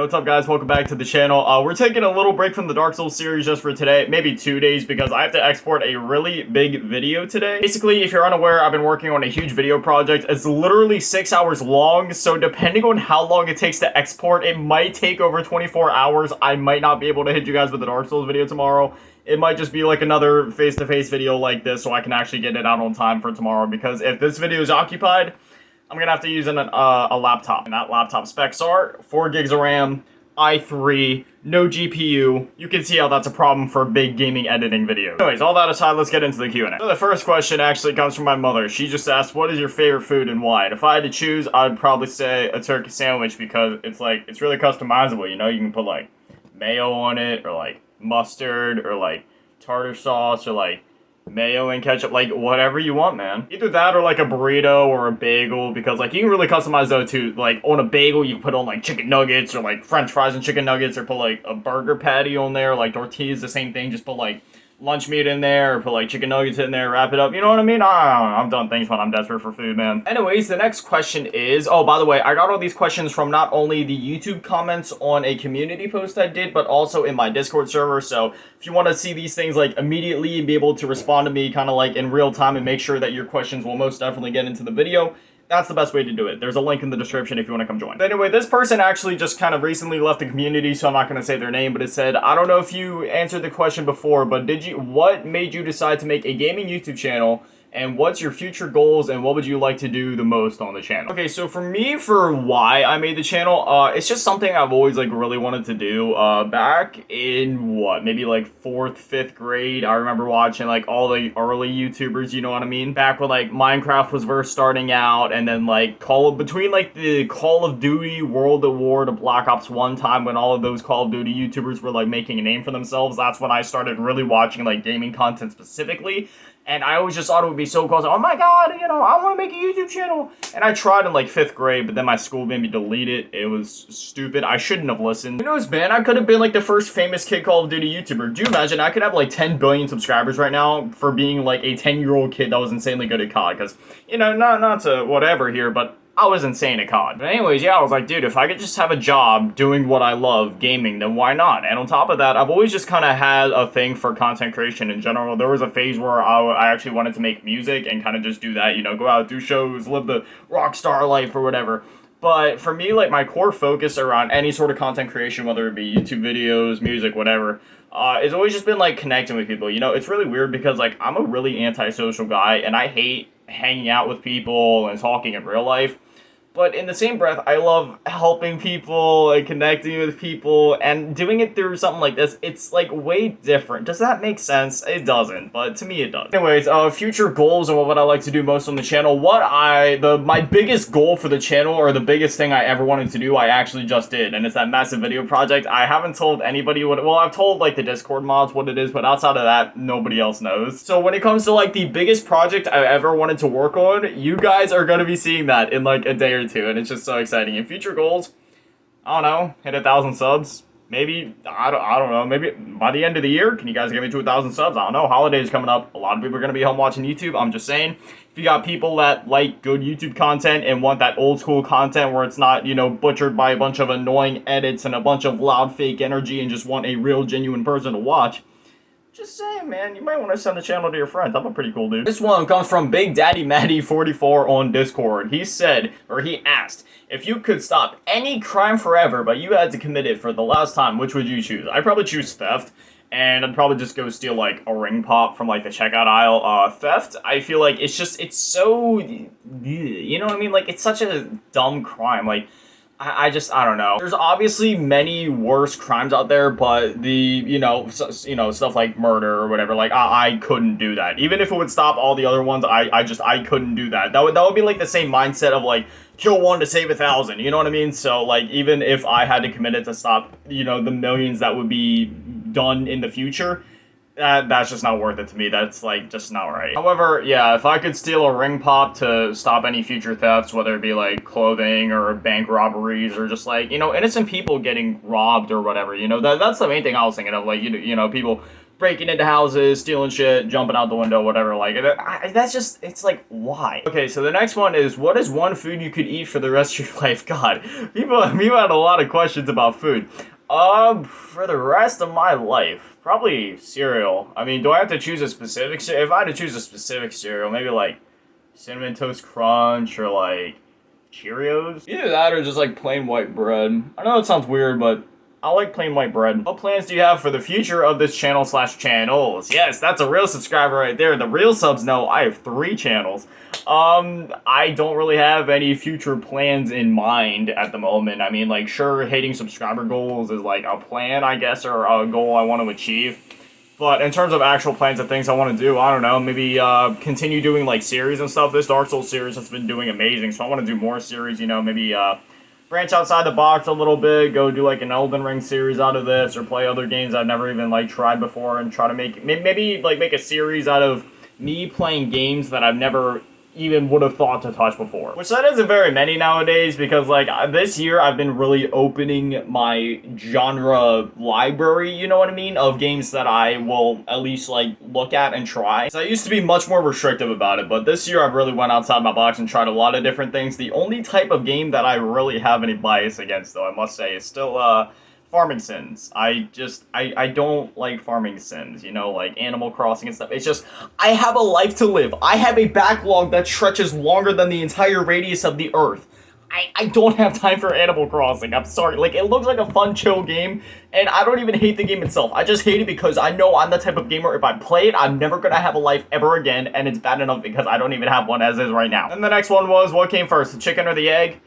What's up guys, welcome back to the channel. We're taking a little break from the Dark Souls series just for today, maybe 2 days, because I have to export a really big video today. Basically, if you're unaware, I've been working on a huge video project. It's literally 6 hours long, so depending on how long it takes to export, it might take over 24 hours. I might not be able to hit you guys with the Dark Souls video tomorrow. It might just be like another face-to-face video like this, so I can actually get it out on time for tomorrow, because if this video is occupied, I'm gonna have to use a laptop, and that laptop specs are 4 gigs of RAM, i3, no GPU. You can see how that's a problem for big gaming editing videos. Anyways, all that aside, let's get into the Q&A. So the first question actually comes from my mother. She just asked, what is your favorite food and why? And if I had to choose, I'd probably say a turkey sandwich, because it's really customizable, you know? You can put like mayo on it, or like mustard, or like tartar sauce, or like mayo and ketchup, like whatever you want, man. Either that or like a burrito or a bagel, because like you can really customize those too. Like on a bagel you can put on like chicken nuggets, or like french fries and chicken nuggets, or put like a burger patty on there. Like tortillas, the same thing, just put like lunch meat in there, or put like chicken nuggets in there, wrap it up, you know what I mean? I've done things when I'm desperate for food, man. Anyways, the next question is, oh, by the way, I got all these questions from not only the YouTube comments on a community post I did, but also in my Discord server. So if you want to see these things like immediately and be able to respond to me kind of like in real time and make sure that your questions will most definitely get into the video, that's the best way to do it. There's a link in the description if you want to come join. But anyway, this person actually just kind of recently left the community, so I'm not going to say their name, but it said, I don't know if you answered the question before, but what made you decide to make a gaming YouTube channel? And what's your future goals, and what would you like to do the most on the channel? Okay, so for me, for why I made the channel, it's just something I've always like really wanted to do. Back in maybe like 4th, 5th grade, I remember watching like all the early YouTubers, you know what I mean? Back when like Minecraft was first starting out, and then like between like the Call of Duty, World at War to Black Ops 1 time, when all of those Call of Duty YouTubers were like making a name for themselves, that's when I started really watching like gaming content specifically. And I always just thought it would be so cool. I was like, oh my god, you know, I want to make a YouTube channel. And I tried in like 5th grade, but then my school made me delete it. It was stupid. I shouldn't have listened. Who knows, man? I could have been like the first famous kid Call of Duty YouTuber. Do you imagine? I could have like 10 billion subscribers right now for being like a 10-year-old kid that was insanely good at COD. Because, you know, not to whatever here, but I was insane at COD. But anyways, yeah, I was like, dude, if I could just have a job doing what I love, gaming, then why not? And on top of that, I've always just kind of had a thing for content creation in general. There was a phase where I actually wanted to make music and kind of just do that, you know, go out, do shows, live the rock star life or whatever. But for me, like, my core focus around any sort of content creation, whether it be YouTube videos, music, whatever, it's always just been, like, connecting with people. You know, it's really weird because, like, I'm a really antisocial guy, and I hate hanging out with people and talking in real life. But in the same breath, I love helping people and connecting with people, and doing it through something like this, it's like way different. Does that make sense? It doesn't, but to me it does. Anyways, future goals and what I like to do most on the channel. My biggest goal for the channel, or the biggest thing I ever wanted to do, I actually just did, and it's that massive video project. I haven't told anybody well, I've told like the Discord mods what it is, but outside of that, nobody else knows. So when it comes to like the biggest project I ever wanted to work on, you guys are gonna be seeing that in like a day or two, and it's just so exciting. And future goals, I don't know, hit 1,000 subs, maybe, I don't know, maybe by the end of the year. Can you guys get me to 1,000 subs? I don't know, holidays coming up, a lot of people are going to be home watching YouTube. I'm just saying, if you got people that like good YouTube content and want that old school content where it's not, you know, butchered by a bunch of annoying edits and a bunch of loud fake energy, and just want a real genuine person to watch, just saying, man, you might want to send the channel to your friends. I'm a pretty cool dude. This one comes from Big Daddy Matty 44 on Discord. He asked, if you could stop any crime forever, but you had to commit it for the last time, which would you choose? I'd probably choose theft, and I'd probably just go steal, like, a ring pop from, like, the checkout aisle. Theft, I feel like it's so, you know what I mean? Like, it's such a dumb crime. Like, I don't know. There's obviously many worse crimes out there, but you know, stuff like murder or whatever, like, I couldn't do that. Even if it would stop all the other ones, I couldn't do that. That would be like the same mindset of like, kill one to save 1,000, you know what I mean? So like, even if I had to commit it to stop, you know, the millions that would be done in the future, that's just not worth it to me. That's like just not right. However, yeah, if I could steal a ring pop to stop any future thefts, whether it be like clothing or bank robberies, or just like, you know, innocent people getting robbed or whatever, you know, that's the main thing I was thinking of. Like, you know, people breaking into houses, stealing shit, jumping out the window, whatever. Like, that's just, it's like, why? Okay, so the next one is, what is one food you could eat for the rest of your life? God, people had a lot of questions about food. For the rest of my life, probably cereal. I mean, do I have to choose a specific cereal? If I had to choose a specific cereal, maybe like Cinnamon Toast Crunch or like Cheerios. Either that or just like plain white bread. I know it sounds weird, but I like plain white bread. What plans do you have for the future of this channel / channels? Yes, that's a real subscriber right there. The real subs know I have 3 channels. I don't really have any future plans in mind at the moment. I mean, like, sure, hitting subscriber goals is like a plan, I guess, or a goal I want to achieve. But in terms of actual plans and things I want to do, I don't know, maybe continue doing like series and stuff. This Dark Souls series has been doing amazing, so I want to do more series, you know, maybe branch outside the box a little bit, go do like an Elden Ring series out of this, or play other games I've never even like tried before, and try to maybe like make a series out of me playing games that I've never even would have thought to touch before. Which that isn't very many nowadays, because like this year I've been really opening my genre library, you know what I mean, of games that I will at least like look at and try. So I used to be much more restrictive about it, but this year I've really went outside my box and tried a lot of different things. The only type of game that I really have any bias against, though, I must say, is still farming sims. I don't like farming sims, you know, like Animal Crossing and stuff. It's just, I have a life to live. I have a backlog that stretches longer than the entire radius of the earth. I don't have time for Animal Crossing. I'm sorry. Like, it looks like a fun, chill game, and I don't even hate the game itself. I just hate it because I know I'm the type of gamer, if I play it, I'm never gonna have a life ever again, and it's bad enough because I don't even have one as is right now. And the next one was, what came first, the chicken or the egg?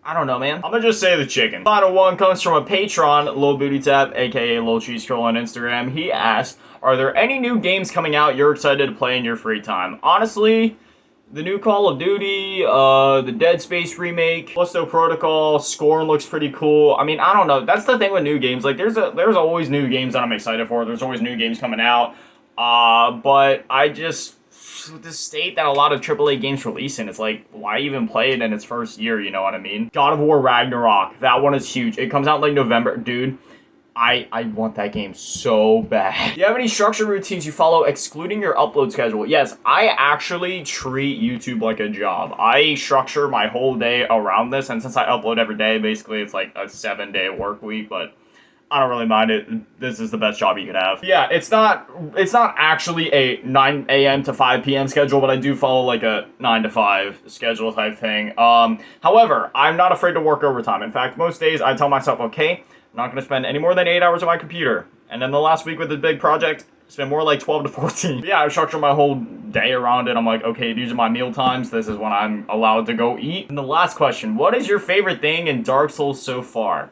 I don't know, man. I'm gonna just say the chicken. Final one comes from a patron, Lil Booty Tap, aka Lil Cheese Troll on Instagram. He asked, are there any new games coming out you're excited to play in your free time? Honestly, the new Call of Duty, the Dead Space remake, Callisto Protocol, Scorn looks pretty cool. I mean, I don't know. That's the thing with new games. Like, there's always new games that I'm excited for. There's always new games coming out. But I just, with the state that a lot of AAA games release in, it's like, why even play it in its first year, you know what I mean? God of War Ragnarok, that one is huge. It comes out in like November. Dude, I want that game so bad. Do you have any structure routines you follow excluding your upload schedule? Yes, I actually treat YouTube like a job. I structure my whole day around this, and since I upload every day, basically it's like a 7-day work week, but I don't really mind it. This is the best job you could have. Yeah, it's not actually a 9 a.m. to 5 p.m. schedule, but I do follow like a 9 to 5 schedule type thing. However, I'm not afraid to work overtime. In fact, most days I tell myself, okay, I'm not going to spend any more than 8 hours on my computer. And then the last week with this big project, spend more like 12 to 14. But yeah, I structure my whole day around it. I'm like, okay, these are my meal times. This is when I'm allowed to go eat. And the last question, what is your favorite thing in Dark Souls so far?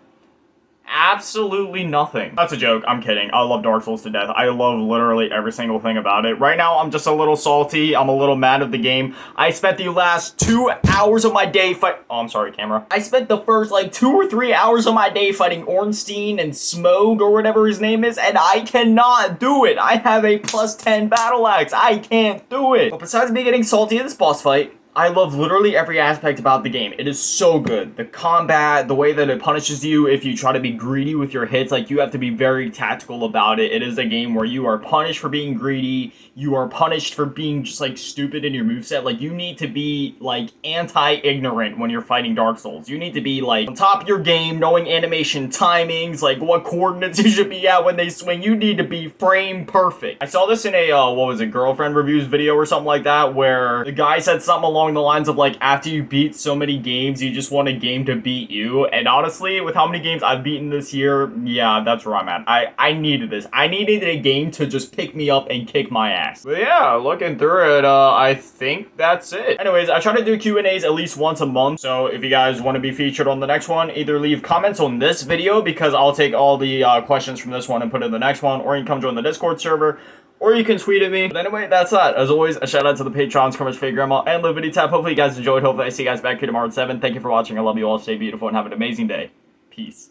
Absolutely nothing. That's a joke. I'm kidding. I love Dark Souls to death. I love literally every single thing about it. Right now, I'm just a little salty. I'm a little mad at the game. I spent the last 2 hours of my day Oh, I'm sorry, camera. I spent the first, like, 2 or 3 hours of my day fighting Ornstein and Smough, or whatever his name is, and I cannot do it. I have a +10 battle axe. I can't do it. But besides me getting salty in this boss fight, I love literally every aspect about the game. It is so good. The combat, the way that it punishes you if you try to be greedy with your hits, like, you have to be very tactical about it. It is a game where you are punished for being greedy. You are punished for being just, like, stupid in your moveset. Like, you need to be, like, anti-ignorant when you're fighting Dark Souls. You need to be, like, on top of your game, knowing animation timings, like, what coordinates you should be at when they swing. You need to be frame perfect. I saw this in a, what was it, girlfriend reviews video or something like that, where the guy said something along the lines of, like, after you beat so many games, you just want a game to beat you. And honestly, with how many games I've beaten this year, yeah, that's where I'm at. I needed this. I needed a game to just pick me up and kick my ass. But yeah, looking through it, I think that's it. Anyways, I try to do Q&As at least once a month. So if you guys want to be featured on the next one, either leave comments on this video, because I'll take all the questions from this one and put it in the next one, or you can come join the Discord server, or you can tweet at me. But anyway, that's that. As always, a shout out to the patrons, Kermit's Fake Grandma, and Lil Booty Tap. Hopefully you guys enjoyed. Hopefully I see you guys back here tomorrow at 7. Thank you for watching. I love you all. Stay beautiful and have an amazing day. Peace.